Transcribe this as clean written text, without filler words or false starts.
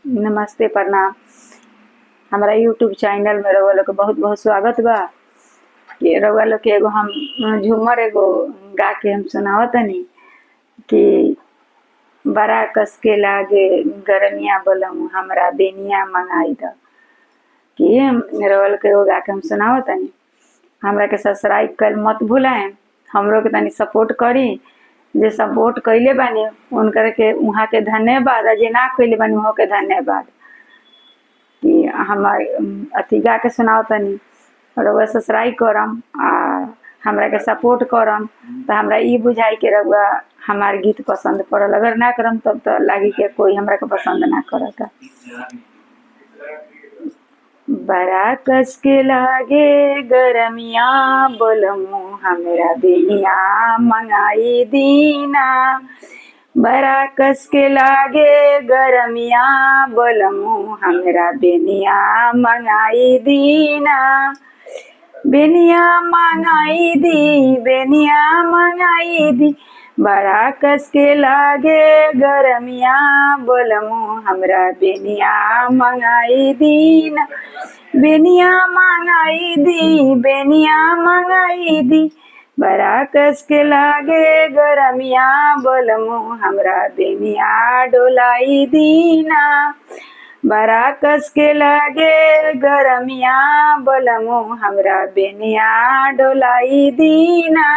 नमस्ते प्रणाम। हमारा यूट्यूब चैनल में रउआ लोग के बहुत बहुत स्वागत बा। कि रउआ लोग के एगो हम झूमर एगो गा के हम सुनावत तनी कि बड़ा कस के लागे गरमिया बलम हमरा बेनिया मंगाई द। कि रउआ लोग के एगो गा के हम सुनावत तनी। हमरा के सब्सक्राइब कर मत भूलाएं, हमरो के तनी सपोर्ट करी। जे सपोर्ट कइले बानी उनकर के उहाँ के धन्यवाद, जे ना कइले बानी उहो के धन्यवाद। कि हमार अथी गा के सुनाओ तनी, रउआ सब्सक्राइब करम आ हमरा के सपोर्ट करम तो हमरा ई बुझाई के रउआ हमार गीत पसंद पड़ल। अगर ना करम तब तो लागी के कोई हमरा के पसंद ना करता। बड़ा कस के लागे गरमिया बोलमु हमरा बेनिया मंगाई दीना। बड़ा कस के लागे गरमिया बोलमु हमरा बेनिया मंगाई दीना। बेनिया मंगाई दी, बेनिया मंगाई दी। बड़ा कस के लागे गरमिया बोलमु हमरा बेनिया मंगाई दीना। बेनिया मंगाई दी, बेनिया मंगाई दी। बड़ा कस के लागे गरमिया बोलमु हमरा बेनिया डोलाई दीना। बड़ा कस के लागे गरमिया बोलमु हमरा बेनिया डोलाई दीना।